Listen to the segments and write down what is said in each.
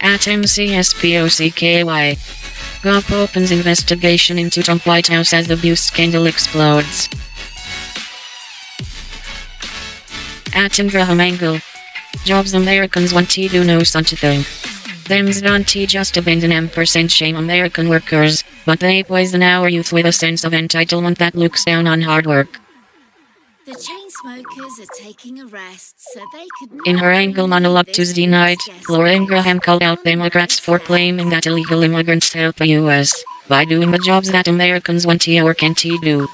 At MCSPOCKY. GOP opens investigation into Trump White House as abuse scandal explodes. At Ingraham Angle. Jobs Americans want to do no such a thing. Them's don't just abandon ampersand shame American workers, but they poison our youth with a sense of entitlement that looks down on hard work. The chain smokers are taking a rest so they could. In her Angle monologue Tuesday night, Laura Ingraham called out Democrats for claiming that illegal immigrants help the U.S. by doing the jobs that Americans want to or can't do.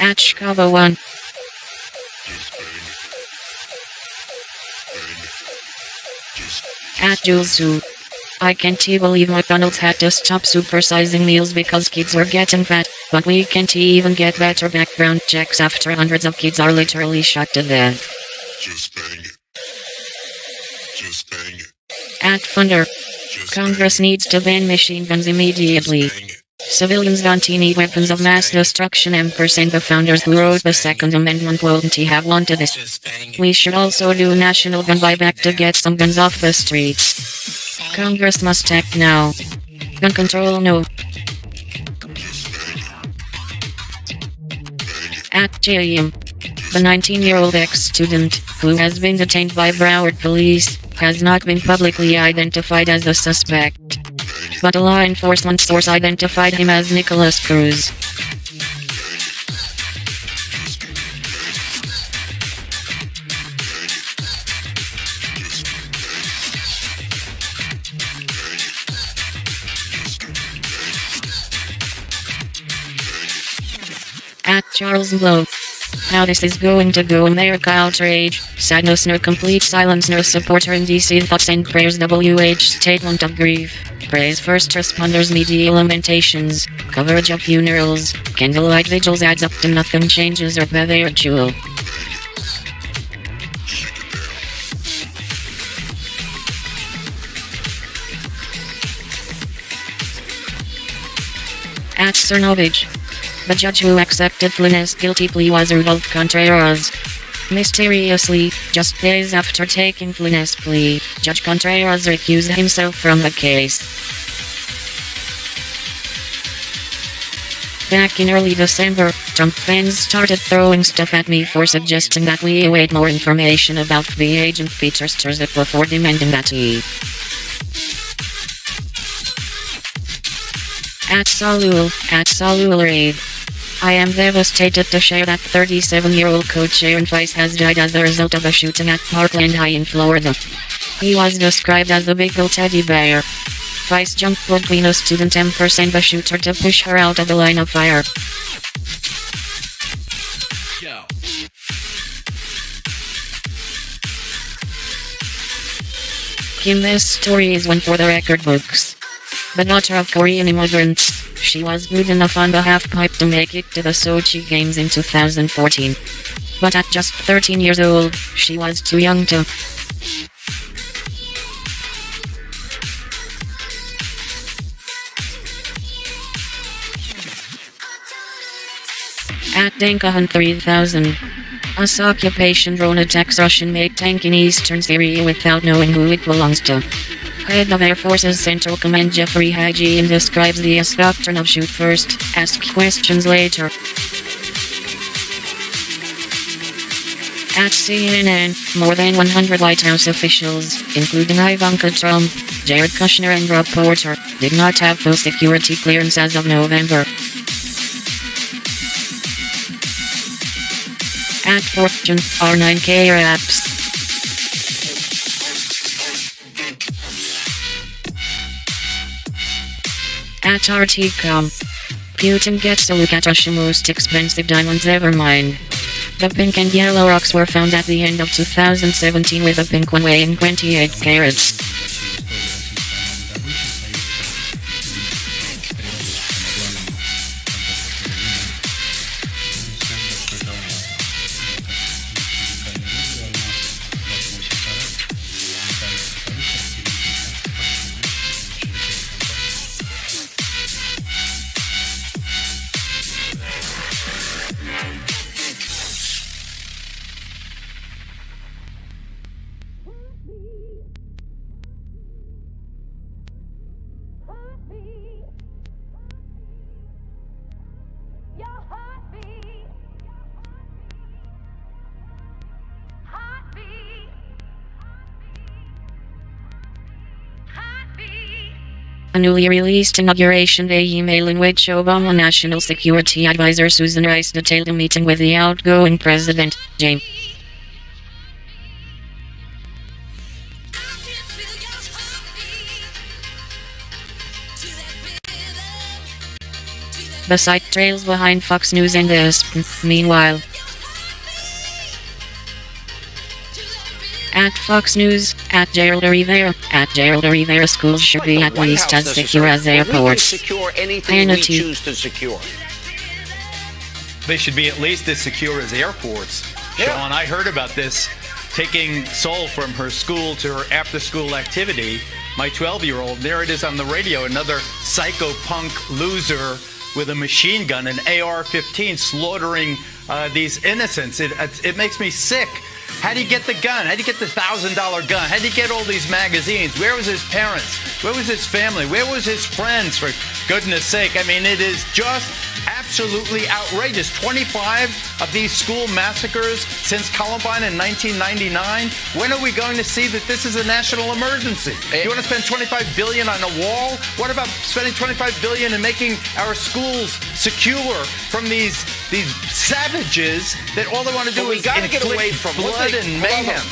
At Chicago 1. At Jules Sue. I can't believe McDonald's had to stop supersizing meals because kids were getting fat, but we can't even get better background checks after hundreds of kids are literally shot to death. Just bang it. Just bang it. At Thunder. Congress needs to ban machine guns immediately. Civilians don't need weapons of mass destruction. Ampersand the founders who wrote the Second Amendment wouldn't have wanted this. We should also do national gun buyback to get some guns off the streets. Congress must act now. Gun control no. At JM. The 19-year-old ex-student, who has been detained by Broward police, has not been publicly identified as the suspect. But a law enforcement source identified him as Nicholas Cruz. At Charles Blow. How this is going to go America outrage, sadness nor complete silence nor supporter in DC thoughts and prayers WH statement of grief, praise first responders media lamentations, coverage of funerals, candlelight vigils adds up to nothing changes or the ritual. At Cernovich. The judge who accepted Flynn's guilty plea was Rudolph Contreras. Mysteriously, just days after taking Flynn's plea, Judge Contreras recused himself from the case. Back in early December, Trump fans started throwing stuff at me for suggesting that we await more information about the agent Peter Strzok before demanding that he. At Salul Raid. I am devastated to share that 37-year-old coach Aaron Weiss has died as a result of a shooting at Parkland High in Florida. He was described as a big old teddy bear. Weiss jumped between a student and the shooter to push her out of the line of fire. Kim, this story is one for the record books. The daughter of Korean immigrants, she was good enough on the halfpipe to make it to the Sochi Games in 2014. But at just 13 years old, she was too young to. At Dankahan 3000. US occupation drone attacks Russian-made tank in eastern Syria without knowing who it belongs to. Head of Air Forces Central Command Jeffrey Hajian describes the US doctrine of shoot first, ask questions later. At CNN, more than 100 White House officials, including Ivanka Trump, Jared Kushner and Rob Porter, did not have full security clearance as of November. At Fortune, R9K apps. At RT.com. Putin gets a look at Russia's most expensive diamonds ever mined. The pink and yellow rocks were found at the end of 2017 with the pink one weighing 28 carats. A newly released Inauguration Day email in which Obama National Security Advisor Susan Rice detailed a meeting with the outgoing President, James. The site trails behind Fox News and ESPN. Meanwhile, at Fox News, at Gerald Rivera, schools should be at least as secure as airports. Secure anything we choose to secure. They should be at least as secure as airports. Yeah. Sean, I heard about this, taking Sol from her school to her after-school activity. My 12-year-old, there it is on the radio, another psycho-punk loser with a machine gun, an AR-15, slaughtering these innocents. It makes me sick. How did he get the gun? How did he get the $1,000 gun? How did he get all these magazines? Where was his parents? Where was his family? Where was his friends, for goodness sake? I mean, it is just absolutely outrageous. 25 of these school massacres since Columbine in 1999. When are we going to see that this is a national emergency? You want to spend $25 billion on a wall? What about spending $25 billion and making our schools secure from these savages that all they want to do is get away from blood and mayhem?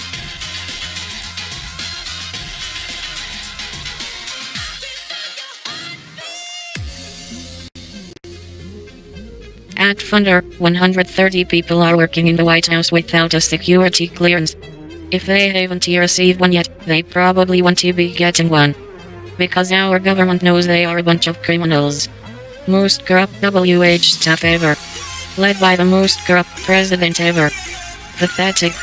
At Funder, 130 people are working in the White House without a security clearance. If they haven't received one yet, they probably want to be getting one. Because our government knows they are a bunch of criminals. Most corrupt WH staff ever. Led by the most corrupt president ever. Pathetic.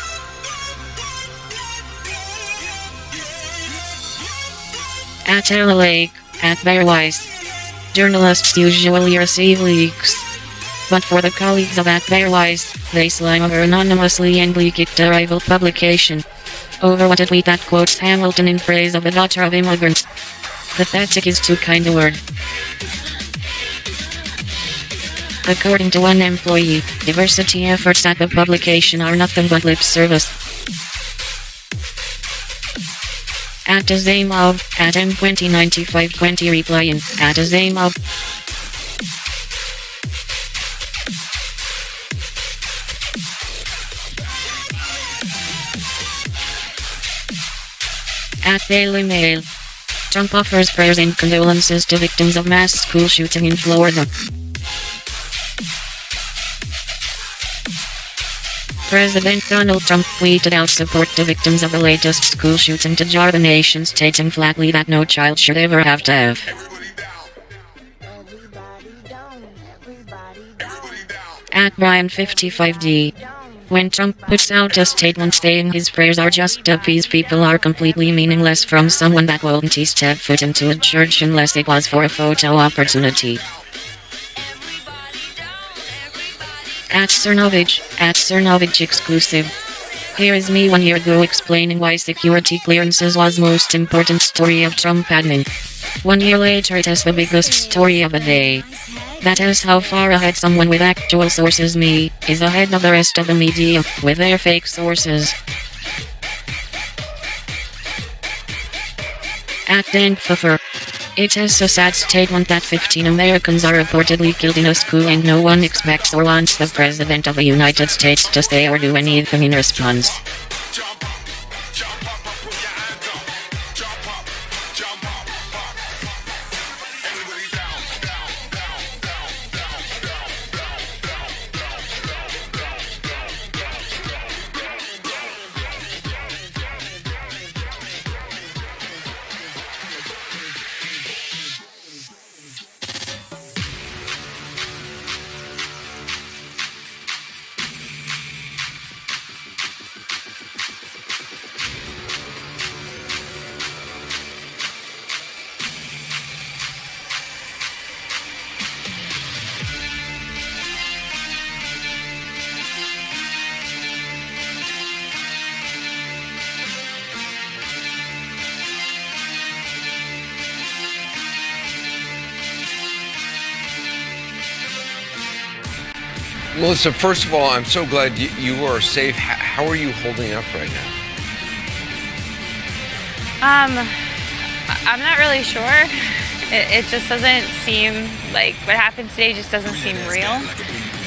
At Ella Lake, at Bearwise. Journalists usually receive leaks. But for the colleagues of at Bearwise, they slime over anonymously and leak it to rival publication. Over what a tweet that quotes Hamilton in praise of a daughter of immigrants. Pathetic is too kind a word. According to one employee, diversity efforts at the publication are nothing but lip service. At Azamov, at M209520 replying, at Azamov. At Daily Mail. Trump offers prayers and condolences to victims of mass school shooting in Florida. President Donald Trump tweeted out support to victims of the latest school shooting to jar the nation, stating flatly that no child should ever have to have. At Brian55D. When Trump puts out a statement saying his prayers are just to appease people are completely meaningless from someone that won't step foot into a church unless it was for a photo opportunity. At Cernovich exclusive. Here is me 1 year ago explaining why security clearances was most important story of Trump admin. 1 year later it is the biggest story of the day. That is how far ahead someone with actual sources is ahead of the rest of the media, with their fake sources. At Dan Pfeffer. It is a sad statement that 15 Americans are reportedly killed in a school and no one expects or wants the President of the United States to say or do anything in response. Melissa, first of all, I'm so glad you are safe. How are you holding up right now? I'm not really sure. it just doesn't seem like what happened today just doesn't seem real.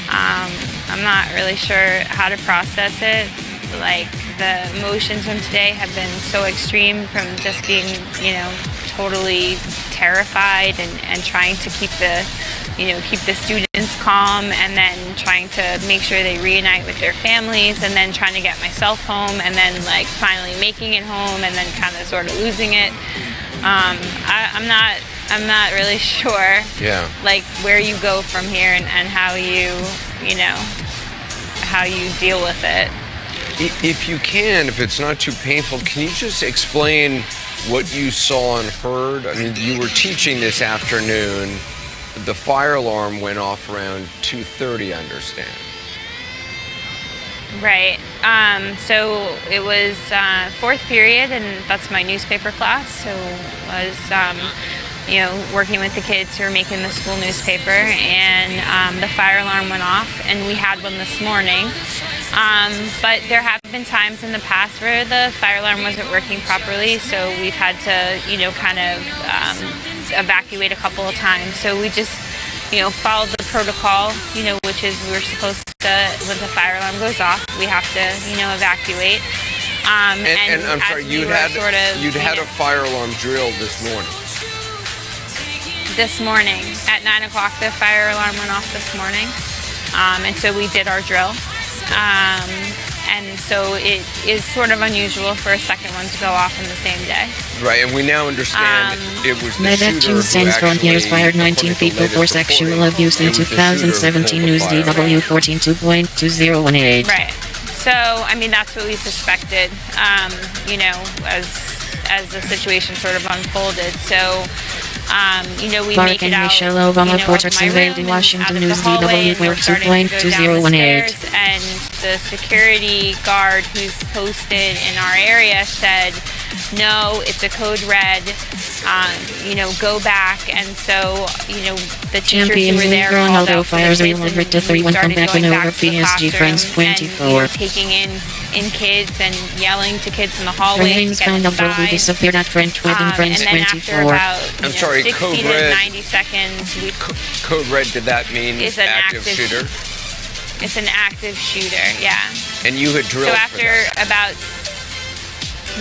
I'm not really sure how to process it. Like, the emotions from today have been so extreme, from just being, you know, totally terrified and trying to keep the students calm, and then trying to make sure they reunite with their families, and then trying to get myself home, and then like finally making it home, and then kind of sort of losing it. I'm not really sure. Yeah. Like, where you go from here, and how how you deal with it. If you can, if it's not too painful, can you just explain what you saw and heard? I mean, you were teaching this afternoon. The fire alarm went off around 2:30, I understand. Right. So it was fourth period, and that's my newspaper class. So I was, working with the kids who were making the school newspaper, and the fire alarm went off, and we had one this morning. But there have been times in the past where the fire alarm wasn't working properly, so we've had to, kind of evacuate a couple of times. So we just, followed the protocol, which is we're supposed to, when the fire alarm goes off, we have to, evacuate. And I'm sorry, you'd had a fire alarm drill this morning. This morning at 9 o'clock, the fire alarm went off this morning, and so we did our drill. And so it is sort of unusual for a second one to go off on the same day. Right, and we now understand it was the shooter who Medellin Frontiers fired 19 people for sexual abuse in 2017. News DW 14.2018. Right. So, I mean, that's what we suspected, as the situation sort of unfolded. So, we make it out, Michelle Obama portraits of my unveiled room, in Washington out of the News hallway, DW and we're starting to go down the 2.2018. stairs, and the security guard who's posted in our area said, no, it's a code red, go back. And so, the teachers who were there called out for the kids, and we started going back to the classroom, and taking in kids and yelling to kids in the hallway to get inside. Disappeared at French Wedding Friends and then 24. after about, I'm sorry, 60 code to red. 90 seconds, we Code red, did that mean is an active shooter? It's an active shooter, yeah. And you had drilled So after for that.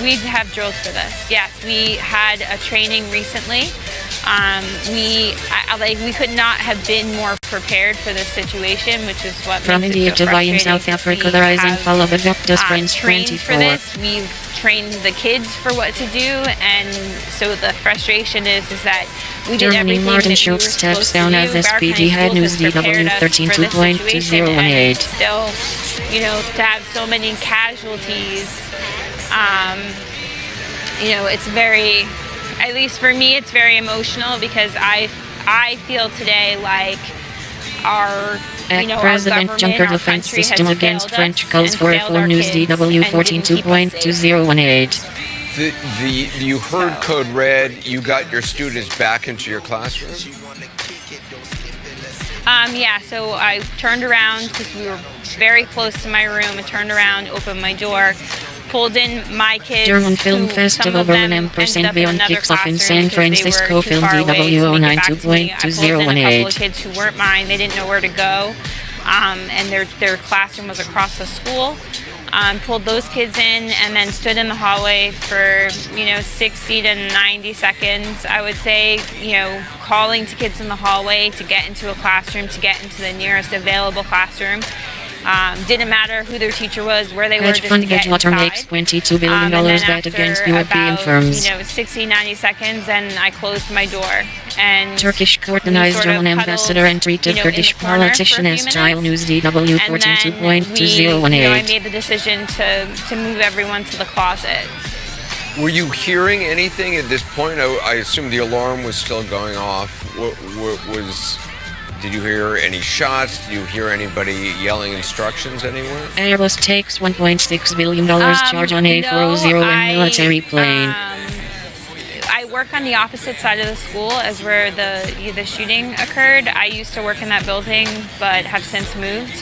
we'd have drills for this. Yes, we had a training recently. We could not have been more prepared for this situation, which is what From makes India it so to in frustrating. South Africa, the rising fall of Adoptus Friends trained 24. for this. We've trained the kids for what to do, and so the frustration is that we did Germany everything Martin that we were Schultz supposed steps to down do. as Our SPD county head. schools News have prepared DW us for this situation, 13.2018. and still, to have so many casualties, it's very, at least for me, it's very emotional, because I feel today like our President Juncker defense system against French calls for reform. News DW 14.2018. You heard code red, you got your students back into your classroom? Yeah, so I turned around, because we were very close to my room. I turned around, opened my door, pulled in my kids. German Film Festival Berlin M% Beyond kicks off in San Francisco. Film DW 09.2018. I pulled in a couple of kids who weren't mine. They didn't know where to go, and their classroom was across the school. Pulled those kids in, and then stood in the hallway for 60 to 90 seconds, I would say, calling to kids in the hallway to get into a classroom, to get into the nearest available classroom. Didn't matter who their teacher was, where they were, just to get inside. Makes $22 billion bet against European firms. 60, 90 seconds, and I closed my door. And Turkish court denies German ambassador and treated Kurdish politician as child. News DW 14.2018. I made the decision to move everyone to the closet. Were you hearing anything at this point? I assume the alarm was still going off. Did you hear any shots? Did you hear anybody yelling instructions anywhere? Airbus takes $1.6 billion charge on A400 military plane. I work on the opposite side of the school as where the shooting occurred. I used to work in that building, but have since moved.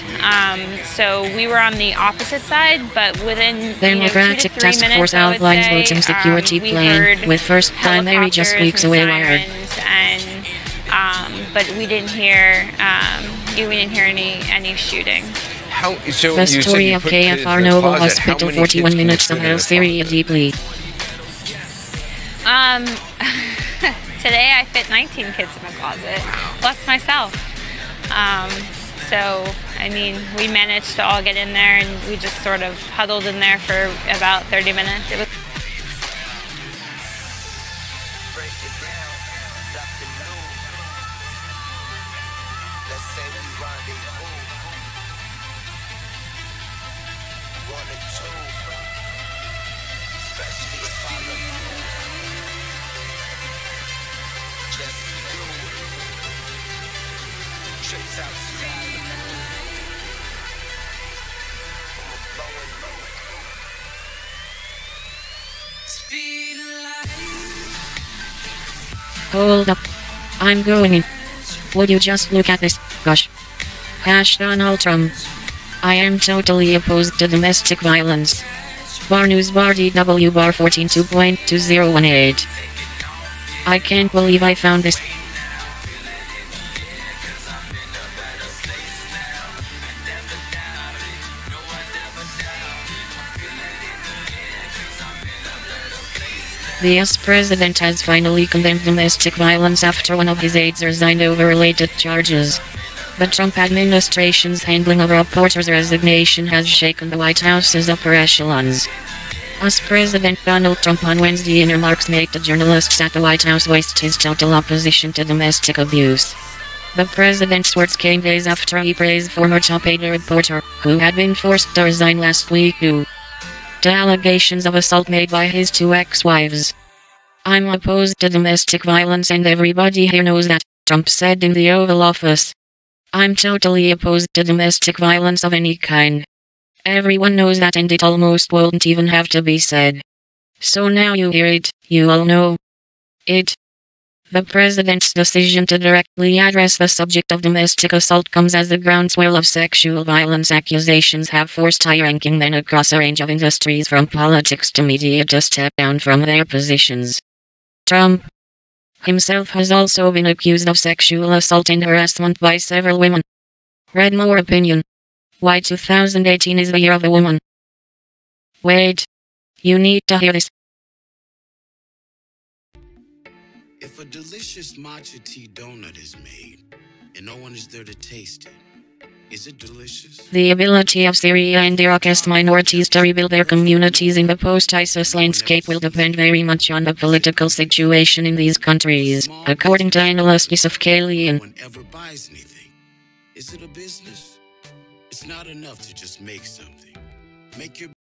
So we were on the opposite side, but within 2 to 3 Task minutes, Force I would outlines say, voting security we plan heard with first primary just helicopters weeks and away wired. sirens, but we didn't hear any shooting. So The you story said of you put kids in KFR the Noble closet. How Hospital, many 41 kids can you minutes fit of in a hell, Syria closet? deeply. Today I fit 19 kids in a closet, plus myself. So, I mean, we managed to all get in there and we just sort of huddled in there for about 30 minutes. It was Hold up. I'm going in. Would you just look at this? Gosh. Donald Trump. I am totally opposed to domestic violence. Bar News Bar DW Bar 142.2018. I can't believe I found this. The US president has finally condemned domestic violence after one of his aides resigned over related charges. The Trump administration's handling of a reporter's resignation has shaken the White House's upper echelons. US President Donald Trump on Wednesday in remarks made to journalists at the White House voiced his total opposition to domestic abuse. The president's words came days after he praised former top aide reporter, who had been forced to resign last week due to allegations of assault made by his two ex-wives. I'm opposed to domestic violence and everybody here knows that, Trump said in the Oval Office. I'm totally opposed to domestic violence of any kind. Everyone knows that and it almost won't even have to be said. So now you hear it, you all know it. The president's decision to directly address the subject of domestic assault comes as the groundswell of sexual violence accusations have forced high-ranking men across a range of industries from politics to media to step down from their positions. Trump himself has also been accused of sexual assault and harassment by several women. Read more opinion. Why 2018 is the year of the woman. Wait. You need to hear this. If a delicious matcha tea donut is made, and no one is there to taste it, is it delicious? The ability of Syria and Iraqist minorities to rebuild their communities in the post-ISIS landscape will depend very much on the political situation in these countries, according to analyst Yusuf Kalian. No one ever buys anything. Is it a business? It's not enough to just make something. Make your